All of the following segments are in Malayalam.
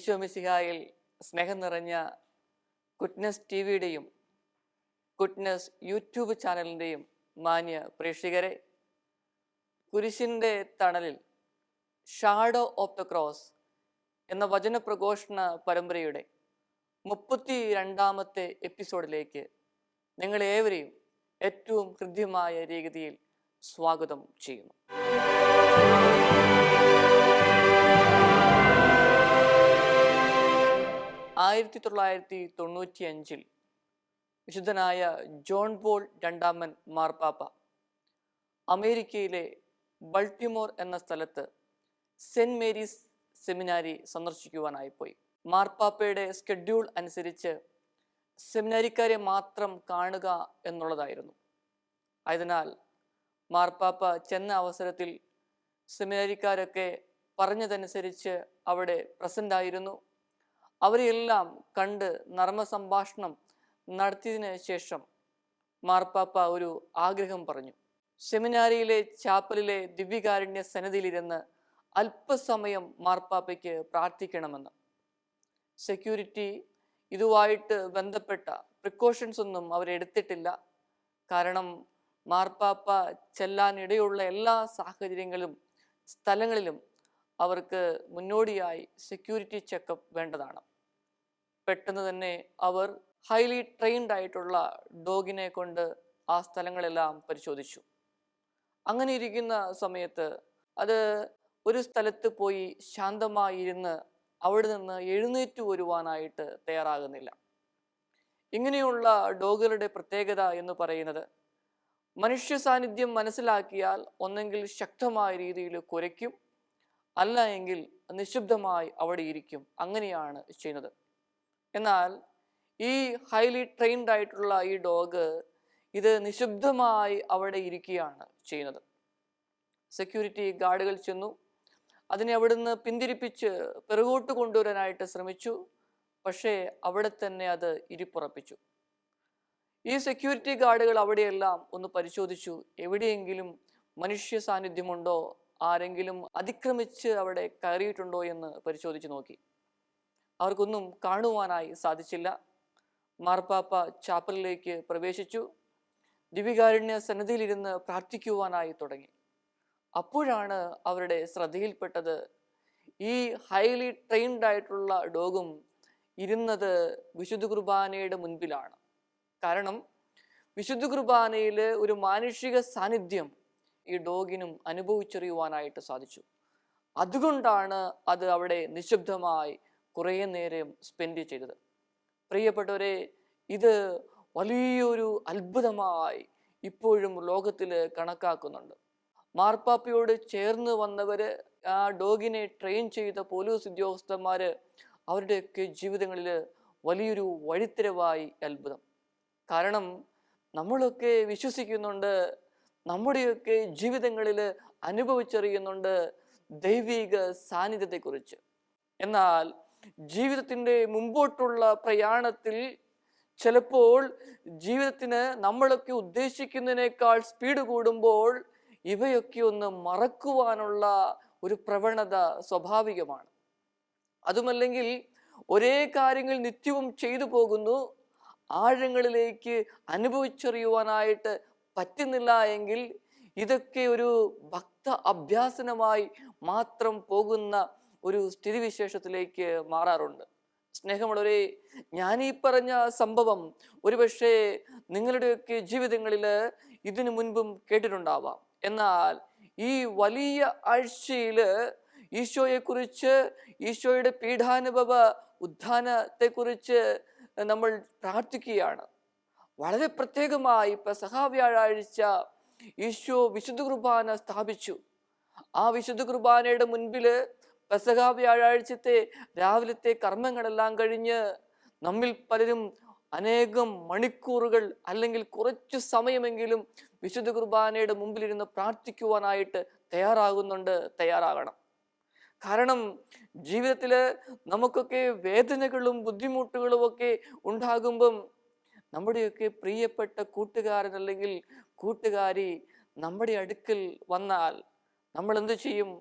ഈശോ മിശിഹായിൽ സ്നേഹം നിറഞ്ഞ ഗുഡ്നസ് ടി വിയുടെയും ഗുഡ്നസ് യൂട്യൂബ് ചാനലിൻ്റെയും മാന്യ പ്രേക്ഷകരെ, കുരിശിൻ്റെ തണലിൽ ഷാഡോ ഓഫ് ദ ക്രോസ് എന്ന വചനപ്രഘോഷണ പരമ്പരയുടെ 32ാമത്തെ എപ്പിസോഡിലേക്ക് നിങ്ങളേവരെയും ഏറ്റവും ഹൃദ്യമായ രീതിയിൽ സ്വാഗതം ചെയ്യുന്നു. 1995 വിശുദ്ധനായ ജോൺ പോൾ രണ്ടാമൻ മാർപ്പാപ്പ അമേരിക്കയിലെ ബൾട്ടിമോർ എന്ന സ്ഥലത്ത് സെന്റ് മേരീസ് സെമിനാരി സന്ദർശിക്കുവാനായി പോയി. മാർപ്പാപ്പയുടെ സ്കെഡ്യൂൾ അനുസരിച്ച് സെമിനാരിക്കാരെ മാത്രം കാണുക എന്നുള്ളതായിരുന്നു. ആയതിനാൽ മാർപ്പാപ്പ ചെന്ന അവസരത്തിൽ സെമിനാരിക്കാരൊക്കെ പറഞ്ഞതനുസരിച്ച് അവിടെ പ്രസന്റ് ആയിരുന്നു. അവരെയെല്ലാം കണ്ട് നർമ്മ സംഭാഷണം നടത്തിയതിന് ശേഷം മാർപ്പാപ്പ ഒരു ആഗ്രഹം പറഞ്ഞു. സെമിനാരിയിലെ ചാപ്പലിലെ ദിവ്യകാരുണ്യ സന്നിധിയിലിരുന്ന് അല്പസമയം മാർപ്പാപ്പയ്ക്ക് പ്രാർത്ഥിക്കണമെന്ന്. സെക്യൂരിറ്റി ഇതുമായിട്ട് ബന്ധപ്പെട്ട പ്രിക്കോഷൻസ് ഒന്നും അവരെടുത്തിട്ടില്ല. കാരണം മാർപ്പാപ്പ ചെല്ലാനിടയുള്ള എല്ലാ സാഹചര്യങ്ങളും സ്ഥലങ്ങളിലും അവർക്ക് മുന്നോടിയായി സെക്യൂരിറ്റി ചെക്കപ്പ് വേണ്ടതാണ്. പെട്ടെന്ന് തന്നെ അവർ ഹൈലി ട്രെയിൻഡ് ആയിട്ടുള്ള ഡോഗിനെ കൊണ്ട് ആ സ്ഥലങ്ങളെല്ലാം പരിശോധിച്ചു. അങ്ങനെ ഇരിക്കുന്ന സമയത്ത് അത് ഒരു സ്ഥലത്ത് പോയി ശാന്തമായി ഇരുന്ന് അവിടെ നിന്ന് എഴുന്നേറ്റ് വരുവാനായിട്ട് തയ്യാറാകുന്നില്ല. ഇങ്ങനെയുള്ള ഡോഗുകളുടെ പ്രത്യേകത എന്ന് പറയുന്നത് മനുഷ്യ സാന്നിധ്യം മനസ്സിലാക്കിയാൽ ഒന്നെങ്കിൽ ശക്തമായ രീതിയിൽ കുരയ്ക്കും, അല്ല എങ്കിൽ നിശബ്ദമായി അവിടെ ഇരിക്കും. അങ്ങനെയാണ് ചെയ്യുന്നത്. എന്നാൽ ഈ ഹൈലി ട്രെയിൻഡ് ആയിട്ടുള്ള ഈ ഡോഗ് ഇത് നിശബ്ദമായി അവിടെ ഇരിക്കുകയാണ് ചെയ്യുന്നത്. സെക്യൂരിറ്റി ഗാർഡുകൾ ചെന്നു അതിനെ അവിടുന്ന് പിന്തിരിപ്പിച്ച് പിറകോട്ട് കൊണ്ടുവരാനായിട്ട് ശ്രമിച്ചു. പക്ഷേ അവിടെ തന്നെ അത് ഇരിപ്പുറപ്പിച്ചു. ഈ സെക്യൂരിറ്റി ഗാർഡുകൾ അവിടെയെല്ലാം ഒന്ന് പരിശോധിച്ചു. എവിടെയെങ്കിലും മനുഷ്യ സാന്നിധ്യമുണ്ടോ, ആരെങ്കിലും അതിക്രമിച്ച് അവിടെ കയറിയിട്ടുണ്ടോ എന്ന് പരിശോധിച്ച് നോക്കി. അവർക്കൊന്നും കാണുവാനായി സാധിച്ചില്ല. മാർപ്പാപ്പ ചാപ്പലിലേക്ക് പ്രവേശിച്ചു. ദിവ്യകാരുണ്യ സന്നിധിയിലിരുന്ന് പ്രാർത്ഥിക്കുവാനായി തുടങ്ങി. അപ്പോഴാണ് അവരുടെ ശ്രദ്ധയിൽപ്പെട്ടത് ഈ ഹൈലി ട്രെയിൻഡ് ആയിട്ടുള്ള ഡോഗും ഇരുന്നത് വിശുദ്ധ കുർബാനയുടെ മുൻപിലാണ്. കാരണം വിശുദ്ധ കുർബാനയിൽ ഒരു മാനുഷിക സാന്നിധ്യം ഈ ഡോഗിനും അനുഭവിച്ചറിയുവാനായിട്ട് സാധിച്ചു. അതുകൊണ്ടാണ് അത് അവിടെ നിശബ്ദമായി കുറേ നേരം സ്പെൻഡ് ചെയ്തത്. പ്രിയപ്പെട്ടവരെ, ഇത് വലിയൊരു അത്ഭുതമായി ഇപ്പോഴും ലോകത്തിൽ കണക്കാക്കുന്നുണ്ട്. മാർപ്പാപ്പയോട് ചേർന്ന് വന്നവര്, ആ ഡോഗിനെ ട്രെയിൻ ചെയ്ത പോലീസ് ഉദ്യോഗസ്ഥന്മാര്, അവരുടെയൊക്കെ ജീവിതങ്ങളിൽ വലിയൊരു വഴിത്തിരിവായി അത്ഭുതം. കാരണം നമ്മളൊക്കെ വിശ്വസിക്കുന്നുണ്ട്, നമ്മുടെയൊക്കെ ജീവിതങ്ങളിൽ അനുഭവിച്ചറിയുന്നുണ്ട് ദൈവിക സാന്നിധ്യത്തെക്കുറിച്ച്. എന്നാൽ ജീവിതത്തിൻ്റെ മുമ്പോട്ടുള്ള പ്രയാണത്തിൽ ചിലപ്പോൾ ജീവിതത്തിന് നമ്മളൊക്കെ ഉദ്ദേശിക്കുന്നതിനേക്കാൾ സ്പീഡ് കൂടുമ്പോൾ ഇവയൊക്കെ ഒന്ന് മറക്കുവാനുള്ള ഒരു പ്രവണത സ്വാഭാവികമാണ്. അതുമല്ലെങ്കിൽ ഒരേ കാര്യങ്ങൾ നിത്യവും ചെയ്തു പോകുന്നു, ആഴങ്ങളിലേക്ക് അനുഭവിച്ചറിയുവാനായിട്ട് പറ്റുന്നില്ല എങ്കിൽ ഇതൊക്കെ ഒരു ഭക്ത അഭ്യാസനമായി മാത്രം പോകുന്ന ഒരു സ്ഥിതിവിശേഷത്തിലേക്ക് മാറാറുണ്ട്. സ്നേഹമുള്ളവരെ, ഞാനീ പറഞ്ഞ സംഭവം ഒരുപക്ഷെ നിങ്ങളുടെയൊക്കെ ജീവിതങ്ങളിൽ ഇതിനു മുൻപും കേട്ടിട്ടുണ്ടാവാം. എന്നാൽ ഈ വലിയ ആഴ്ചയിൽ ഈശോയെക്കുറിച്ച്, ഈശോയുടെ പീഡാനുഭവ ഉത്ഥാനത്തെക്കുറിച്ച് നമ്മൾ പ്രാർത്ഥിക്കുകയാണ്. വളരെ പ്രത്യേകമായി പെസഹ വ്യാഴാഴ്ച ഈശോ വിശുദ്ധ കുർബാന സ്ഥാപിച്ചു. ആ വിശുദ്ധ കുർബാനയുടെ മുൻപിൽ പെസഹ വ്യാഴാഴ്ചത്തെ രാവിലത്തെ കർമ്മങ്ങളെല്ലാം കഴിഞ്ഞ് നമ്മിൽ പലരും അനേകം മണിക്കൂറുകൾ അല്ലെങ്കിൽ കുറച്ചു സമയമെങ്കിലും വിശുദ്ധ കുർബാനയുടെ മുമ്പിലിരുന്ന് പ്രാർത്ഥിക്കുവാനായിട്ട് തയ്യാറാകണം. കാരണം ജീവിതത്തിൽ നമുക്കൊക്കെ വേദനകളും ബുദ്ധിമുട്ടുകളും ഒക്കെ ഉണ്ടാകുമ്പം നമ്മുടെയൊക്കെ പ്രിയപ്പെട്ട കൂട്ടുകാരൻ അല്ലെങ്കിൽ കൂട്ടുകാരി നമ്മുടെ അടുക്കൽ വന്നാൽ നമ്മൾ എന്ത് ചെയ്യും?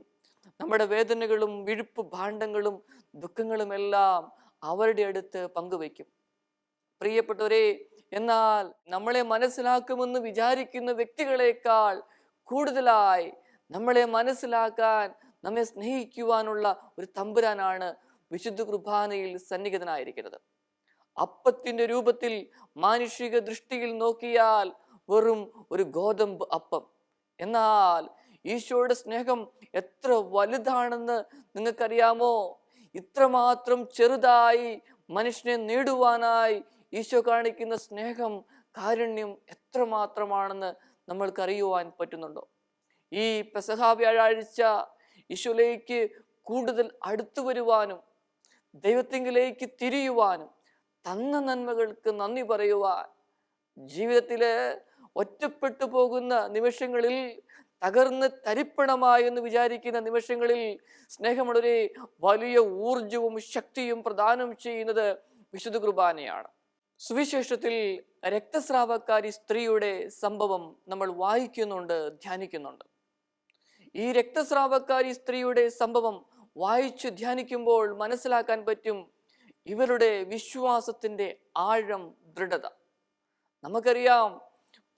നമ്മുടെ വേദനകളും വിഴുപ്പ് ഭാണ്ഡങ്ങളും ദുഃഖങ്ങളുമെല്ലാം അവരുടെ അടുത്ത് പങ്കുവയ്ക്കും. പ്രിയപ്പെട്ടവരെ, എന്നാൽ നമ്മളെ മനസ്സിലാക്കുമെന്ന് വിചാരിക്കുന്ന വ്യക്തികളെക്കാൾ കൂടുതലായി നമ്മളെ മനസ്സിലാക്കാൻ, നമ്മെ സ്നേഹിക്കുവാനുള്ള ഒരു തമ്പുരാനാണ് വിശുദ്ധ കുർബാനയിൽ സന്നിഹിതനായിരിക്കുന്നത്. അപ്പത്തിന്റെ രൂപത്തിൽ മാനുഷിക ദൃഷ്ടിയിൽ നോക്കിയാൽ വെറും ഒരു ഗോതമ്പ് അപ്പം. എന്നാൽ ഈശോയുടെ സ്നേഹം എത്ര വലുതാണെന്ന് നിങ്ങൾക്കറിയാമോ? ഇത്രമാത്രം ചെറുതായി മനുഷ്യനെ നേടുവാനായി ഈശോ കാണിക്കുന്ന സ്നേഹം, കാരുണ്യം എത്രമാത്രമാണെന്ന് നമ്മൾക്കറിയുവാൻ പറ്റുന്നുണ്ടോ? ഈ പെസഹ വ്യാഴാഴ്ച ഈശോയിലേക്ക് കൂടുതൽ അടുത്തു വരുവാനും ദൈവത്തിങ്കിലേക്ക് തിരിയുവാനും തന്ന നന്മകൾക്ക് നന്ദി പറയുവാൻ, ജീവിതത്തില് ഒറ്റപ്പെട്ടു പോകുന്ന നിമിഷങ്ങളിൽ, തകർന്ന് തരിപ്പണമായി എന്ന് വിചാരിക്കുന്ന നിമിഷങ്ങളിൽ സ്നേഹമുള്ളൊരു വലിയ ഊർജവും ശക്തിയും പ്രദാനം ചെയ്യുന്നത് വിശുദ്ധ കുർബാനയാണ്. സുവിശേഷത്തിൽ രക്തസ്രാവക്കാരി സ്ത്രീയുടെ സംഭവം നമ്മൾ വായിക്കുന്നുണ്ട്, ധ്യാനിക്കുന്നുണ്ട്. ഈ രക്തസ്രാവക്കാരി സ്ത്രീയുടെ സംഭവം വായിച്ച് ധ്യാനിക്കുമ്പോൾ മനസ്സിലാക്കാൻ പറ്റും ഇവരുടെ വിശ്വാസത്തിന്റെ ആഴം, ദൃഢത. നമുക്കറിയാം,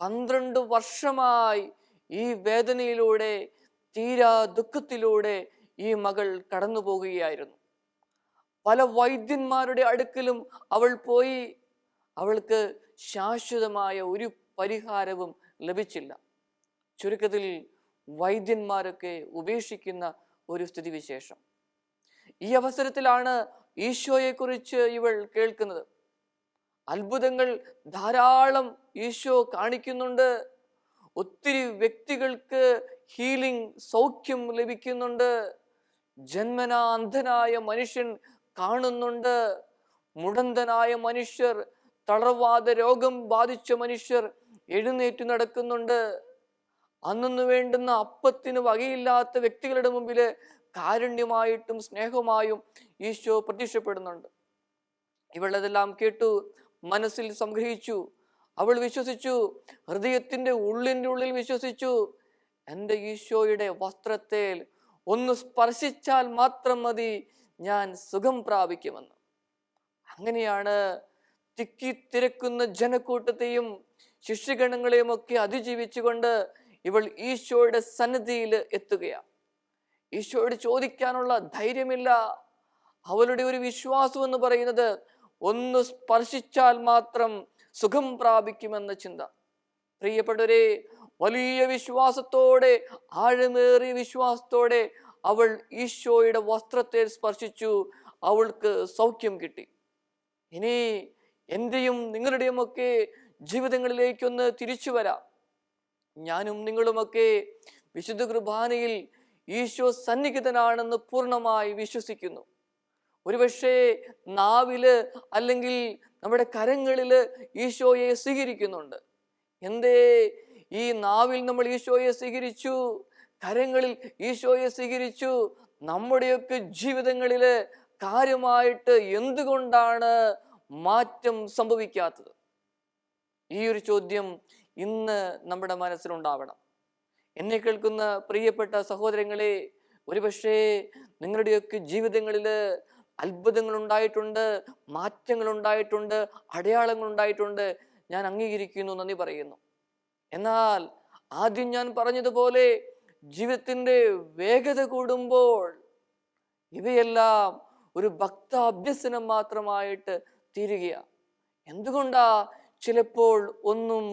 12 വർഷമായി ഈ വേദനയിലൂടെ, തീരാ ദുഃഖത്തിലൂടെ ഈ മകൾ കടന്നു പോകുകയായിരുന്നു. പല വൈദ്യന്മാരുടെ അടുക്കലും അവൾ പോയി. അവൾക്ക് ശാശ്വതമായ ഒരു പരിഹാരവും ലഭിച്ചില്ല. ചുരുക്കത്തിൽ വൈദ്യന്മാരൊക്കെ ഉപേക്ഷിക്കുന്ന ഒരു സ്ഥിതിവിശേഷം. ഈ അവസരത്തിലാണ് ഈശോയെക്കുറിച്ച് ഇവൾ കേൾക്കുന്നത്. അത്ഭുതങ്ങൾ ധാരാളം ഈശോ കാണിക്കുന്നുണ്ട്. ഒത്തിരി വ്യക്തികൾക്ക് ഹീലിംഗ്, സൗഖ്യം ലഭിക്കുന്നുണ്ട്. ജന്മനാ അന്ധനായ മനുഷ്യൻ കാണുന്നുണ്ട്. മുടന്തനായ മനുഷ്യർ, തളർവാദ രോഗം ബാധിച്ച മനുഷ്യർ എഴുന്നേറ്റ് നടക്കുന്നുണ്ട്. അന്നു വേണ്ടുന്ന അപ്പത്തിന് വകയില്ലാത്ത വ്യക്തികളുടെ മുമ്പിൽ കാരുണ്യമായിട്ടും സ്നേഹമായും ഈശോ പ്രത്യക്ഷപ്പെടുന്നുണ്ട്. ഇവളതെല്ലാം കേട്ടു, മനസ്സിൽ സംഗ്രഹിച്ചു. അവൾ വിശ്വസിച്ചു, ഹൃദയത്തിന്റെ ഉള്ളിൽ വിശ്വസിച്ചു, എൻ്റെ ഈശോയുടെ വസ്ത്രത്തിൽ ഒന്ന് സ്പർശിച്ചാൽ മാത്രം മതി, ഞാൻ സുഖം പ്രാപിക്കുമെന്ന്. അങ്ങനെയാണ് തിക്കിത്തിരക്കുന്ന ജനക്കൂട്ടത്തെയും ശിഷ്യഗണങ്ങളെയും ഒക്കെ അതിജീവിച്ചുകൊണ്ട് ഇവൾ ഈശോയുടെ സന്നിധിയിൽ എത്തുകയാണ്. ഈശോയോട് ചോദിക്കാനുള്ള ധൈര്യമില്ല. അവളുടെ ഒരു വിശ്വാസം എന്ന് പറയുന്നത് ഒന്ന് സ്പർശിച്ചാൽ മാത്രം സുഖം പ്രാപിക്കുമെന്ന ചിന്ത. പ്രിയപ്പെട്ടവരെ, വലിയ വിശ്വാസത്തോടെ, ആഴമേറിയ വിശ്വാസത്തോടെ അവൾ ഈശോയുടെ വസ്ത്രത്തെ സ്പർശിച്ചു. അവൾക്ക് സൗഖ്യം കിട്ടി. ഇനി എൻ്റെയും നിങ്ങളുടെയും ഒക്കെ ജീവിതങ്ങളിലേക്കൊന്ന് തിരിച്ചു വരാം. ഞാനും നിങ്ങളുമൊക്കെ വിശുദ്ധ കുർബാനയിൽ ഈശോ സന്നിഹിതനാണെന്ന് പൂർണ്ണമായി വിശ്വസിക്കുന്നു. ഒരുപക്ഷെ നാവില് അല്ലെങ്കിൽ നമ്മുടെ കരങ്ങളില് ഈശോയെ സ്വീകരിക്കുന്നുണ്ട്. എന്തേ ഈ നാവിൽ നമ്മൾ ഈശോയെ സ്വീകരിച്ചു, കരങ്ങളിൽ ഈശോയെ സ്വീകരിച്ചു, നമ്മുടെയൊക്കെ ജീവിതങ്ങളില് കാര്യമായിട്ട് എന്തുകൊണ്ടാണ് മാറ്റം സംഭവിക്കാത്തത്? ഈ ഒരു ചോദ്യം ഇന്ന് നമ്മുടെ മനസ്സിലുണ്ടാവണം. എന്നെ കേൾക്കുന്ന പ്രിയപ്പെട്ട സഹോദരങ്ങളെ, ഒരുപക്ഷെ നിങ്ങളുടെയൊക്കെ ജീവിതങ്ങളിൽ അത്ഭുതങ്ങൾ ഉണ്ടായിട്ടുണ്ട്, മാറ്റങ്ങൾ ഉണ്ടായിട്ടുണ്ട്, അടയാളങ്ങൾ ഉണ്ടായിട്ടുണ്ട്. ഞാൻ അംഗീകരിക്കുന്നു, നന്ദി പറയുന്നു. എന്നാൽ ആദ്യം ഞാൻ പറഞ്ഞതുപോലെ ജീവിതത്തിന്റെ വേഗത കൂടുമ്പോൾ ഇവയെല്ലാം ഒരു ഭക്ത അഭ്യസനം മാത്രമായിട്ട് തീരുകയാണ്. എന്തുകൊണ്ടാ ചിലപ്പോൾ ഒന്നും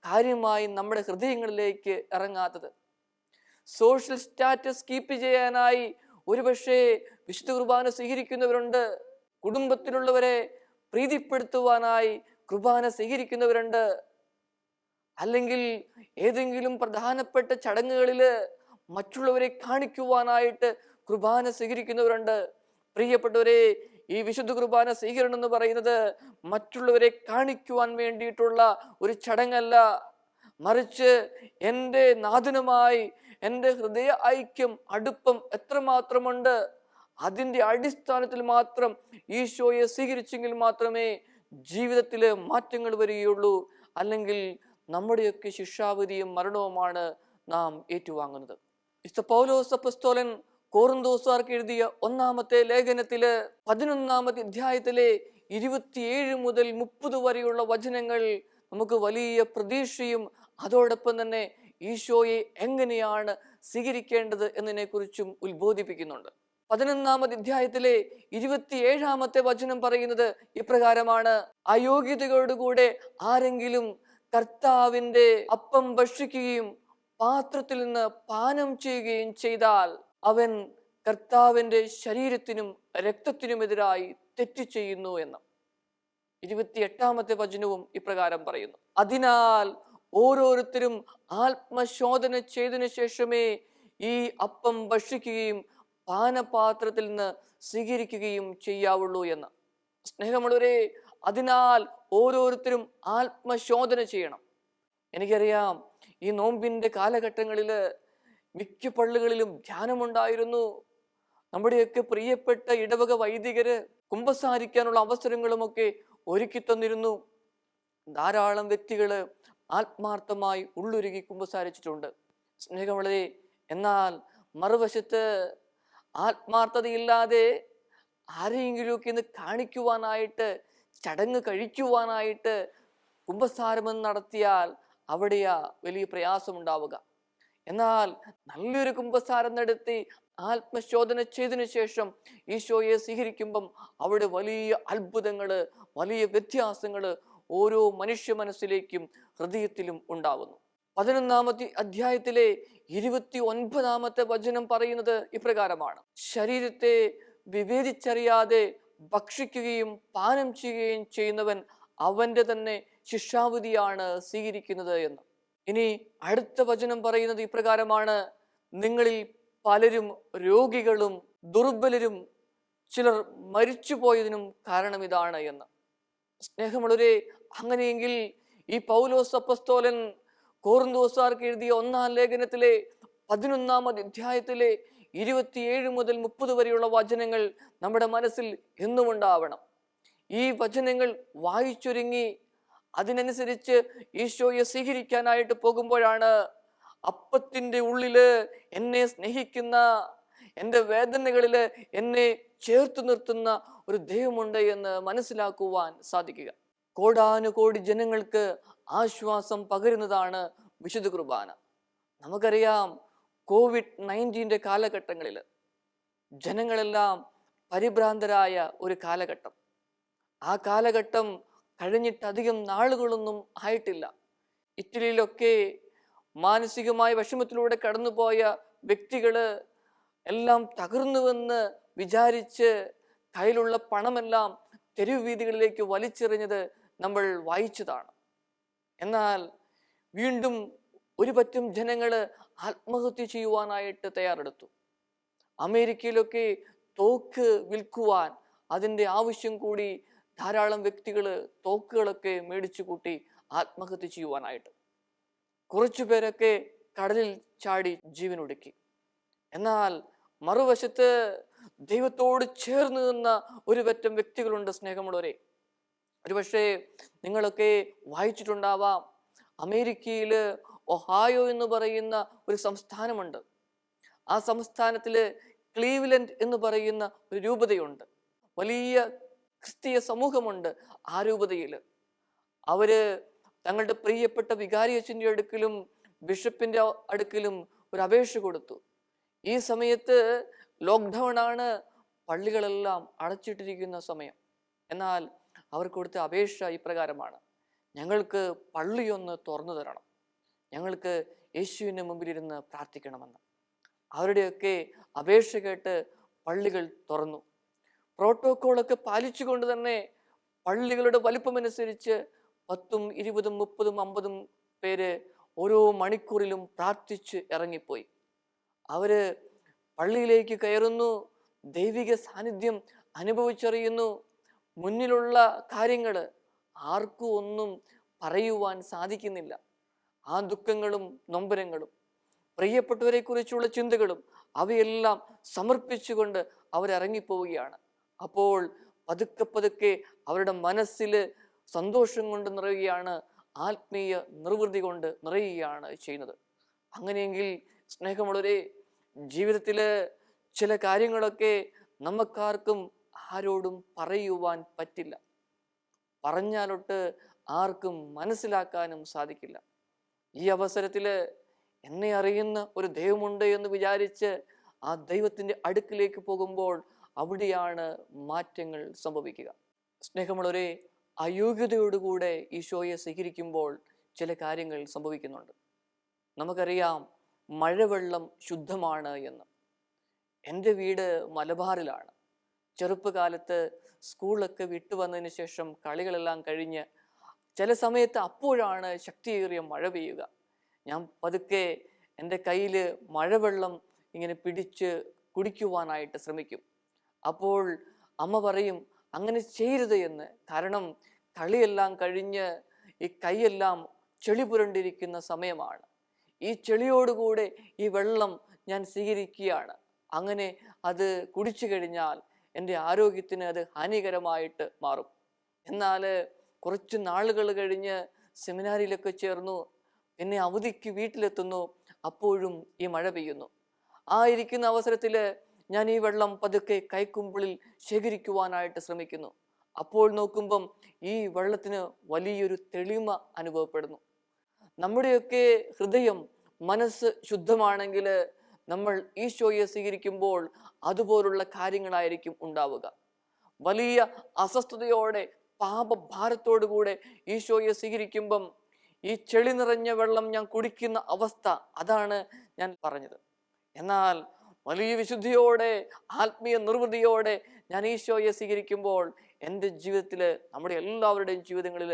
കാര്യമായി നമ്മുടെ ഹൃദയങ്ങളിലേക്ക് ഇറങ്ങാത്തത്? സോഷ്യൽ സ്റ്റാറ്റസ് കീപ്പ് ചെയ്യാനായി ഒരുപക്ഷെ വിശുദ്ധ കുർബാന സ്വീകരിക്കുന്നവരുണ്ട്. കുടുംബത്തിലുള്ളവരെ പ്രീതിപ്പെടുത്തുവാനായി കുർബാന സ്വീകരിക്കുന്നവരുണ്ട്. അല്ലെങ്കിൽ ഏതെങ്കിലും പ്രധാനപ്പെട്ട ചടങ്ങുകളിൽ മറ്റുള്ളവരെ കാണിക്കുവാനായിട്ട് കുർബാന സ്വീകരിക്കുന്നവരുണ്ട്. പ്രിയപ്പെട്ടവരെ, ഈ വിശുദ്ധ കുർബാന സ്വീകരണം എന്ന് പറയുന്നത് മറ്റുള്ളവരെ കാണിക്കുവാൻ വേണ്ടിയിട്ടുള്ള ഒരു ചടങ്ങല്ല, മറിച്ച് എൻ്റെ നാഥനുമായി എൻ്റെ ഹൃദയ ഐക്യം, അടുപ്പം എത്രമാത്രമുണ്ട്, അതിൻ്റെ അടിസ്ഥാനത്തിൽ മാത്രം ഈശോയെ സ്വീകരിച്ചെങ്കിൽ മാത്രമേ ജീവിതത്തിൽ മാറ്റങ്ങൾ വരികയുള്ളൂ. അല്ലെങ്കിൽ നമ്മുടെയൊക്കെ ശിക്ഷാവിധിയും മരണവുമാണ് നാം ഏറ്റുവാങ്ങുന്നത്. വിശുദ്ധ പൗലോസ് അപ്പോസ്തലൻ കോറിന്തോസുകാർക്ക് എഴുതിയ ഒന്നാമത്തെ ലേഖനത്തില് 11-ാമത്തെ അധ്യായത്തിലെ 27 മുതൽ 30 വരെയുള്ള വചനങ്ങൾ നമുക്ക് വലിയ പ്രതീക്ഷയും അതോടൊപ്പം തന്നെ ഈശോയെ എങ്ങനെയാണ് സ്വീകരിക്കേണ്ടത് എന്നതിനെ കുറിച്ചും ഉത്ബോധിപ്പിക്കുന്നുണ്ട്. 11-ാമത്തെ അധ്യായത്തിലെ 27-ാമത്തെ വചനം പറയുന്നത് ഇപ്രകാരമാണ്: അയോഗ്യതയോടുകൂടെ ആരെങ്കിലും കർത്താവിന്റെ അപ്പം ഭക്ഷിക്കുകയും പാത്രത്തിൽ നിന്ന് പാനം ചെയ്യുകയും ചെയ്താൽ അവൻ കർത്താവിന്റെ ശരീരത്തിനും രക്തത്തിനുമെതിരായി തെറ്റ് ചെയ്യുന്നു എന്ന്. 28-ാമത്തെ വചനവും ഇപ്രകാരം പറയുന്നു: അതിനാൽ ഓരോരുത്തരും ആത്മശോധന ചെയ്തതിനു ശേഷമേ ഈ അപ്പം ഭക്ഷിക്കുകയും പാനപാത്രത്തിൽ നിന്ന് സ്വീകരിക്കുകയും ചെയ്യാവുള്ളൂ എന്ന്. സ്നേഹമുള്ളവരെ, അതിനാൽ ഓരോരുത്തരും ആത്മശോധന ചെയ്യണം. എനിക്കറിയാം, ഈ നോമ്പിന്റെ കാലഘട്ടങ്ങളിൽ മിക്ക പള്ളികളിലും ധ്യാനമുണ്ടായിരുന്നു. നമ്മുടെയൊക്കെ പ്രിയപ്പെട്ട ഇടവക വൈദികര് കുമ്പസാരിക്കാനുള്ള അവസരങ്ങളുമൊക്കെ ഒരുക്കി തന്നിരുന്നു. ധാരാളം വ്യക്തികള് ആത്മാർത്ഥമായി ഉള്ളുരുകി കുമ്പസാരിച്ചിട്ടുണ്ട്. സ്നേഹമുള്ളവരെ, എന്നാൽ മറുവശത്ത് ആത്മാർത്ഥതയില്ലാതെ ആരെങ്കിലുമൊക്കെ ഇന്ന് കാണിക്കുവാനായിട്ട്, ചടങ്ങ് കഴിക്കുവാനായിട്ട് കുമ്പസാരമെന്ന് നടത്തിയാൽ അവിടെയാ വലിയ പ്രയാസമുണ്ടാവുക. എന്നാൽ നല്ലൊരു കുമ്പസാരം നടത്തി ആത്മശോധന ചെയ്തതിനു ശേഷം ഈശോയെ സ്വീകരിക്കുമ്പം അവിടെ വലിയ അത്ഭുതങ്ങള്, വലിയ വ്യത്യാസങ്ങള് ഓരോ മനുഷ്യ മനസ്സിലേക്കും ഹൃദയത്തിലും ഉണ്ടാകുന്നു. 11-ാമത്തെ അധ്യായത്തിലെ 29-ാമത്തെ വചനം പറയുന്നത് ഇപ്രകാരമാണ്: ശരീരത്തെ വിവേചിച്ചറിയാതെ ഭക്ഷിക്കുകയും പാനം ചെയ്യുകയും ചെയ്യുന്നവൻ അവന്റെ തന്നെ ശിക്ഷാവിധിയാണ് സ്വീകരിക്കുന്നത് എന്ന്. ഇനി അടുത്ത വചനം പറയുന്നത് ഇപ്രകാരമാണ്: നിങ്ങളിൽ പലരും രോഗികളും ദുർബലരും ചിലർ മരിച്ചുപോയതിനും കാരണം ഇതാണ് എന്ന്. സ്നേഹമുള്ളവരെ, അങ്ങനെയെങ്കിൽ ഈ പൗലോസ് അപ്പസ്തോലൻ കോറിന്തോസുകാർക്ക് എഴുതിയ 1-ാം ലേഖനത്തിലെ 11-ാമത്തെ അധ്യായത്തിലെ 27 മുതൽ 30 വരെയുള്ള വചനങ്ങൾ നമ്മുടെ മനസ്സിൽ എന്നും ഉണ്ടാവണം. ഈ വചനങ്ങൾ വായിച്ചൊരുങ്ങി അതിനനുസരിച്ച് ഈശോയെ സ്വീകരിക്കാനായിട്ട് പോകുമ്പോഴാണ് അപ്പത്തിന്റെ ഉള്ളില് എന്നെ സ്നേഹിക്കുന്ന, എൻ്റെ വേദനകളില് എന്നെ ചേർത്ത് നിർത്തുന്ന ഒരു ദൈവമുണ്ട് എന്ന് മനസ്സിലാക്കുവാൻ സാധിക്കുക. കോടാനുകോടി ജനങ്ങൾക്ക് ആശ്വാസം പകരുന്നതാണ് വിശുദ്ധ കുർബാന. നമുക്കറിയാം, COVID-19 കാലഘട്ടങ്ങളിൽ ജനങ്ങളെല്ലാം പരിഭ്രാന്തരായ ഒരു കാലഘട്ടം. ആ കാലഘട്ടം കഴിഞ്ഞിട്ട് അധികം നാളുകളൊന്നും ആയിട്ടില്ല. ഇറ്റലിയിലൊക്കെ മാനസികമായ വിഷമത്തിലൂടെ കടന്നുപോയ വ്യക്തികള് എല്ലാം തകർന്നുവെന്ന് വിചാരിച്ച് കയ്യിലുള്ള പണമെല്ലാം തെരുവ് വീതികളിലേക്ക് വലിച്ചെറിഞ്ഞത് നമ്മൾ വായിച്ചതാണ്. എന്നാൽ വീണ്ടും ഒരു പറ്റം ജനങ്ങള് ആത്മഹത്യ ചെയ്യുവാനായിട്ട് തയ്യാറെടുത്തു. അമേരിക്കയിലൊക്കെ തോക്ക് വിൽക്കുവാൻ അതിൻ്റെ ആവശ്യം കൂടി ധാരാളം വ്യക്തികള് തോക്കുകളൊക്കെ മേടിച്ചു കൂട്ടി ആത്മഹത്യ ചെയ്യുവാനായിട്ട്. കുറച്ചു പേരൊക്കെ കടലിൽ ചാടി ജീവനൊടുക്കി. എന്നാൽ മറുവശത്ത് ദൈവത്തോട് ചേർന്ന് നിന്ന ഒരു പറ്റം വ്യക്തികളുണ്ട്. സ്നേഹമുള്ളവരെ, ഒരുപക്ഷെ നിങ്ങളൊക്കെ വായിച്ചിട്ടുണ്ടാവാം, അമേരിക്കയില് ഒഹായോ എന്ന് പറയുന്ന ഒരു സംസ്ഥാനമുണ്ട്. ആ സംസ്ഥാനത്തില് ക്ലീവ്ലൻഡ് എന്ന് പറയുന്ന ഒരു രൂപതയുണ്ട്. വലിയ ക്രിസ്തീയ സമൂഹമുണ്ട് ആ രൂപതയിൽ. അവര് തങ്ങളുടെ പ്രിയപ്പെട്ട വികാരി അച്ഛൻ്റെ അടുക്കലും ബിഷപ്പിന്റെ അടുക്കലും ഒരു അപേക്ഷ കൊടുത്തു. ഈ സമയത്ത് ലോക്ക്ഡൗൺ ആണ്, പള്ളികളെല്ലാം അടച്ചിട്ടിരിക്കുന്ന സമയം. എന്നാൽ അവർ കൊടുത്ത അപേക്ഷ ഇപ്രകാരമാണ്: ഞങ്ങൾക്ക് പള്ളിയൊന്ന് തുറന്നു തരണം, ഞങ്ങൾക്ക് യേശുവിൻ്റെ മുമ്പിലിരുന്ന് പ്രാർത്ഥിക്കണമെന്ന്. അവരുടെയൊക്കെ അപേക്ഷ കേട്ട് പള്ളികൾ തുറന്നു. പ്രോട്ടോക്കോളൊക്കെ പാലിച്ചുകൊണ്ട് തന്നെ പള്ളികളുടെ വലിപ്പമനുസരിച്ച് 10, 20, 30, 50 പേര് ഓരോ മണിക്കൂറിലും പ്രാർത്ഥിച്ച് ഇറങ്ങിപ്പോയി. അവര് പള്ളിയിലേക്ക് കയറുന്നു, ദൈവിക സാന്നിധ്യം അനുഭവിച്ചറിയുന്നു. മുന്നിലുള്ള കാര്യങ്ങൾ ആർക്കും ഒന്നും പറയുവാൻ സാധിക്കുന്നില്ല. ആ ദുഃഖങ്ങളും നൊമ്പരങ്ങളും പ്രിയപ്പെട്ടവരെ കുറിച്ചുള്ള ചിന്തകളും അവയെല്ലാം സമർപ്പിച്ചുകൊണ്ട് അവരിറങ്ങിപ്പോവുകയാണ്. അപ്പോൾ പതുക്കെ പതുക്കെ അവരുടെ മനസ്സിൽ സന്തോഷം കൊണ്ട് നിറയുകയാണ്, ആത്മീയ നിർവൃതി കൊണ്ട് നിറയുകയാണ് ചെയ്യുന്നത്. അങ്ങനെയെങ്കിൽ സ്നേഹമുള്ളവരെ, ജീവിതത്തില് ചില കാര്യങ്ങളൊക്കെ നമുക്കാർക്കും ആരോടും പറയുവാൻ പറ്റില്ല. പറഞ്ഞാലൊട്ട് ആർക്കും മനസ്സിലാക്കാനും സാധിക്കില്ല. ഈ അവസരത്തില് എന്നെ അറിയുന്ന ഒരു ദൈവമുണ്ട് എന്ന് വിചാരിച്ച് ആ ദൈവത്തിന്റെ അടുക്കിലേക്ക് പോകുമ്പോൾ അവിടെയാണ് മാറ്റങ്ങൾ സംഭവിക്കുക. സ്നേഹമുള്ളവരെ, അയോഗ്യതയോടുകൂടെ ഈശോയെ സ്വീകരിക്കുമ്പോൾ ചില കാര്യങ്ങൾ സംഭവിക്കുന്നുണ്ട്. നമുക്കറിയാം മഴവെള്ളം ശുദ്ധമാണ് എന്ന്. എൻ്റെ വീട് മലബാറിലാണ്. ചെറുപ്പകാലത്ത് സ്കൂളൊക്കെ വിട്ടു വന്നതിന് ശേഷം കളികളെല്ലാം കഴിഞ്ഞ് ചില സമയത്ത് അപ്പോഴാണ് ശക്തിയേറിയ മഴ പെയ്യുക. ഞാൻ പതുക്കെ എൻ്റെ കയ്യിൽ മഴവെള്ളം ഇങ്ങനെ പിടിച്ച് കുടിക്കുവാനായിട്ട് ശ്രമിക്കും. അപ്പോൾ അമ്മ പറയും അങ്ങനെ ചെയ്യരുത് എന്ന്. കാരണം കളിയെല്ലാം കഴിഞ്ഞ് ഈ കൈയെല്ലാം ചെളി പുരണ്ടിരിക്കുന്ന സമയമാണ്. ഈ ചെളിയോടുകൂടെ ഈ വെള്ളം ഞാൻ സ്വീകരിക്കുകയാണ്. അങ്ങനെ അത് കുടിച്ചു കഴിഞ്ഞാൽ എൻ്റെ ആരോഗ്യത്തിന് അത് ഹാനികരമായിട്ട് മാറും. എന്നാൽ കുറച്ച് നാളുകൾ കഴിഞ്ഞ് സെമിനാരിയിലൊക്കെ ചേർന്നു, പിന്നെ അവധിക്ക് വീട്ടിലെത്തുന്നു, അപ്പോഴും ഈ മഴ പെയ്യുന്നു. ആ ഇരിക്കുന്ന അവസരത്തിൽ ഞാൻ ഈ വെള്ളം പതുക്കെ കൈക്കുമ്പിളിൽ ശേഖരിക്കുവാനായിട്ട് ശ്രമിക്കുന്നു. അപ്പോൾ നോക്കുമ്പം ഈ വെള്ളത്തിന് വലിയൊരു തെളിമ അനുഭവപ്പെടുന്നു. നമ്മുടെയൊക്കെ ഹൃദയം, മനസ്സ് ശുദ്ധമാണെങ്കിൽ നമ്മൾ ഈശോയെ സ്വീകരിക്കുമ്പോൾ അതുപോലുള്ള കാര്യങ്ങളായിരിക്കും ഉണ്ടാവുക. വലിയ അസ്വസ്ഥതയോടെ പാപഭാരത്തോടു കൂടെ ഈശോയെ സ്വീകരിക്കുമ്പം ഈ ചെളി നിറഞ്ഞ വെള്ളം ഞാൻ കുടിക്കുന്ന അവസ്ഥ, അതാണ് ഞാൻ പറഞ്ഞത്. എന്നാൽ വലിയ വിശുദ്ധിയോടെ, ആത്മീയ നിർവൃതിയോടെ ഞാൻ ഈശോയെ സ്വീകരിക്കുമ്പോൾ എൻ്റെ ജീവിതത്തിൽ, നമ്മുടെ എല്ലാവരുടെയും ജീവിതങ്ങളിൽ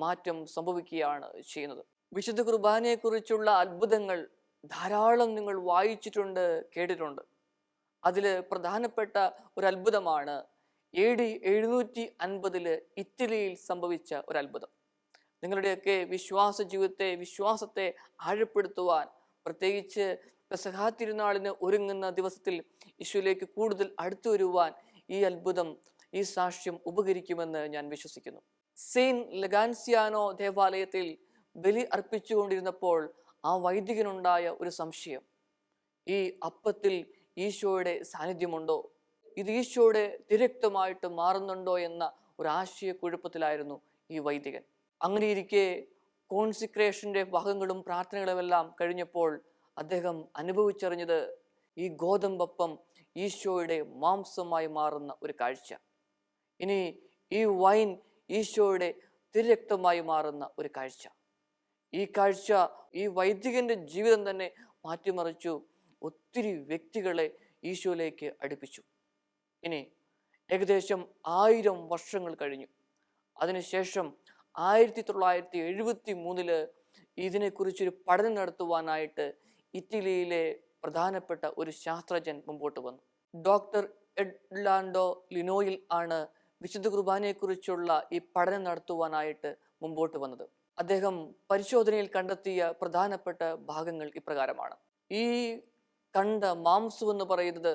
മാറ്റം സംഭവിക്കുകയാണ് ചെയ്യുന്നത്. വിശുദ്ധ കുർബാനയെക്കുറിച്ചുള്ള അത്ഭുതങ്ങൾ ധാരാളം നിങ്ങൾ വായിച്ചിട്ടുണ്ട്, കേട്ടിട്ടുണ്ട്. അതിൽ പ്രധാനപ്പെട്ട ഒരു അത്ഭുതമാണ് AD 750 ഇറ്റലിയിൽ സംഭവിച്ച ഒരു അത്ഭുതം. നിങ്ങളുടെയൊക്കെ വിശ്വാസ ജീവിതത്തെ, വിശ്വാസത്തെ ആഴപ്പെടുത്തുവാൻ, പ്രത്യേകിച്ച് പെസഹാ തിരുനാളിന് ഒരുങ്ങുന്ന ദിവസത്തിൽ ഈശോയിലേക്ക് കൂടുതൽ അടുത്തു വരുവാൻ ഈ അത്ഭുതം, ഈ സാക്ഷ്യം ഉപകരിക്കുമെന്ന് ഞാൻ വിശ്വസിക്കുന്നു. സെയിന്റ് ലഗാൻസിയാനോ ദേവാലയത്തിൽ ബലി അർപ്പിച്ചുകൊണ്ടിരുന്നപ്പോൾ ആ വൈദികനുണ്ടായ ഒരു സംശയം, ഈ അപ്പത്തിൽ ഈശോയുടെ സാന്നിധ്യമുണ്ടോ, ഇത് ഈശോയുടെ തിരക്തമായിട്ട് മാറുന്നുണ്ടോ എന്ന ഒരു ആശയക്കുഴപ്പത്തിലായിരുന്നു ഈ വൈദികൻ. അങ്ങനെ ഇരിക്കെ കോൺസിക്രേഷന്റെ ഭാഗങ്ങളും പ്രാർത്ഥനകളുമെല്ലാം കഴിഞ്ഞപ്പോൾ അദ്ദേഹം അനുഭവിച്ചറിഞ്ഞത് ഈ ഗോതമ്പപ്പം ഈശോയുടെ മാംസമായി മാറുന്ന ഒരു കാഴ്ച. ഇനി ഈ വൈൻ ഈശോയുടെ തിരക്തമായി മാറുന്ന ഒരു കാഴ്ച. ഈ കാഴ്ച ഈ വൈദികന്റെ ജീവിതം തന്നെ മാറ്റിമറിച്ചു. ഒത്തിരി വ്യക്തികളെ ഈശോയിലേക്ക് അടുപ്പിച്ചു. ഇനി ഏകദേശം 1000 വർഷങ്ങൾ കഴിഞ്ഞു. അതിനുശേഷം 1973 ഇതിനെക്കുറിച്ചൊരു പഠനം നടത്തുവാനായിട്ട് ഇറ്റലിയിലെ പ്രധാനപ്പെട്ട ഒരു ശാസ്ത്രജ്ഞൻ മുമ്പോട്ട് വന്നു. ഡോക്ടർ എഡ്ലാൻഡോ ലിനോയിൽ ആണ് വിശുദ്ധ കുർബാനയെക്കുറിച്ചുള്ള ഈ പഠനം നടത്തുവാനായിട്ട് മുമ്പോട്ട് വന്നത്. അദ്ദേഹം പരിശോധനയിൽ കണ്ടെത്തിയ പ്രധാനപ്പെട്ട ഭാഗങ്ങൾ ഇപ്രകാരമാണ്. ഈ കണ്ട മാംസം എന്ന് പറയുന്നത്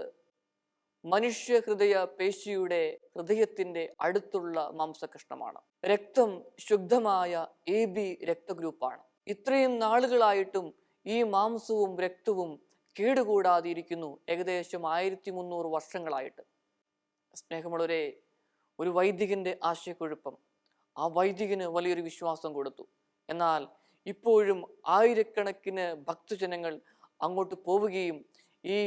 മനുഷ്യ ഹൃദയ പേശിയുടെ ഹൃദയത്തിന്റെ അടുത്തുള്ള മാംസകഷ്ണമാണ്. രക്തം ശുദ്ധമായ AB രക്തഗ്രൂപ്പാണ്. ഇത്രയും നാളുകളായിട്ടും ഈ മാംസവും രക്തവും കേടുകൂടാതെ ഇരിക്കുന്നു, ഏകദേശം 1300 വർഷങ്ങളായിട്ട്. സ്നേഹമുള്ളവരെ, ഒരു വൈദികന്റെ ആശയക്കുഴപ്പം ആ വൈദികന് വലിയൊരു വിശ്വാസം കൊടുത്തു. എന്നാൽ ഇപ്പോഴും ആയിരക്കണക്കിന് ഭക്തജനങ്ങൾ അങ്ങോട്ട് പോവുകയും ഈ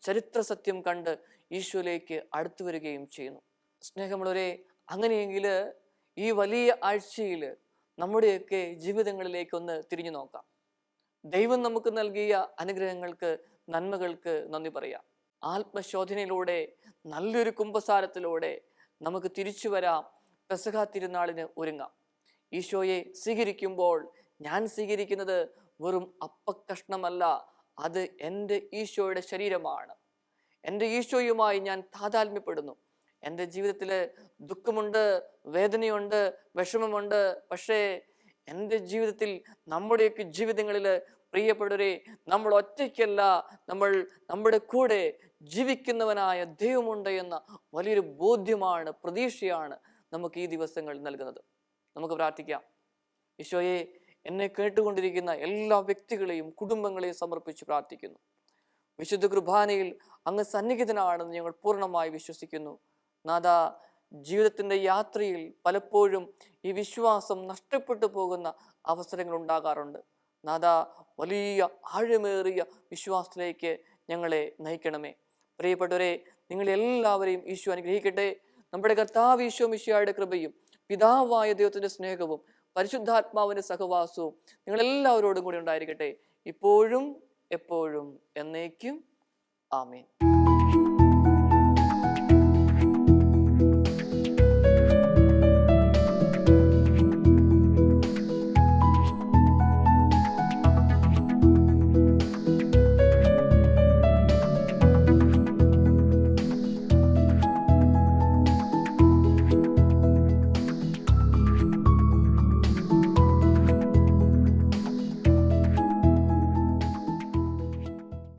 ചരിത്ര സത്യം കണ്ട് ഈശോയിലേക്ക് അടുത്തു വരികയും ചെയ്യുന്നു. സ്നേഹമുള്ളവരെ, അങ്ങനെയെങ്കിൽ ഈ വലിയ ആഴ്ചയിൽ നമ്മുടെയൊക്കെ ജീവിതങ്ങളിലേക്ക് ഒന്ന് തിരിഞ്ഞു നോക്കാം. ദൈവം നമുക്ക് നൽകിയ അനുഗ്രഹങ്ങൾക്ക്, നന്മകൾക്ക് നന്ദി പറയാം. ആത്മശോധനയിലൂടെ, നല്ലൊരു കുമ്പസാരത്തിലൂടെ നമുക്ക് തിരിച്ചു വരാം. പെസഹാ തിരുനാളിന് ഒരുങ്ങാം. ഈശോയെ സ്വീകരിക്കുമ്പോൾ ഞാൻ സ്വീകരിക്കുന്നത് വെറും അപ്പക്കഷ്ണമല്ല, അത് എൻ്റെ ഈശോയുടെ ശരീരമാണ്. എൻ്റെ ഈശോയുമായി ഞാൻ താതാത്മ്യപ്പെടുന്നു. എൻ്റെ ജീവിതത്തിൽ ദുഃഖമുണ്ട്, വേദനയുണ്ട്, വിഷമമുണ്ട്. പക്ഷേ എൻ്റെ ജീവിതത്തിൽ, നമ്മുടെയൊക്കെ ജീവിതങ്ങളിൽ പ്രിയപ്പെട്ടവരെ, നമ്മൾ ഒറ്റയ്ക്കല്ല, നമ്മുടെ കൂടെ ജീവിക്കുന്നവനായ ദൈവമുണ്ട് എന്ന വലിയൊരു ബോധ്യമാണ്, പ്രതീക്ഷയാണ് നമുക്ക് ഈ ദിവസങ്ങൾ നൽകുന്നത്. നമുക്ക് പ്രാർത്ഥിക്കാം. ഈശോയെ, എന്നെ കേട്ടുകൊണ്ടിരിക്കുന്ന എല്ലാ വ്യക്തികളെയും കുടുംബങ്ങളെയും സമർപ്പിച്ച് പ്രാർത്ഥിക്കുന്നു. വിശുദ്ധ കുർബാനയിൽ അങ്ങ് സന്നിഹിതനാണെന്ന് ഞങ്ങൾ പൂർണ്ണമായി വിശ്വസിക്കുന്നു. നാഥ, ജീവിതത്തിൻ്റെ യാത്രയിൽ പലപ്പോഴും ഈ വിശ്വാസം നഷ്ടപ്പെട്ടു പോകുന്ന അവസരങ്ങൾ ഉണ്ടാകാറുണ്ട്. നാഥ, വലിയ ആഴമേറിയ വിശ്വാസത്തിലേക്ക് ഞങ്ങളെ നയിക്കണമേ. പ്രിയപ്പെട്ടവരെ, നിങ്ങളെല്ലാവരെയും ഈശോ അനുഗ്രഹിക്കട്ടെ. നമ്മുടെ കർത്താവ് ഈശോ മിശിഹായുടെ കൃപയും പിതാവായ ദൈവത്തിൻ്റെ സ്നേഹവും പരിശുദ്ധാത്മാവിൻ്റെ സഹവാസവും നിങ്ങളെല്ലാവരോടും കൂടി ഉണ്ടായിരിക്കട്ടെ, ഇപ്പോഴും എപ്പോഴും എന്നേക്കും. ആമേൻ.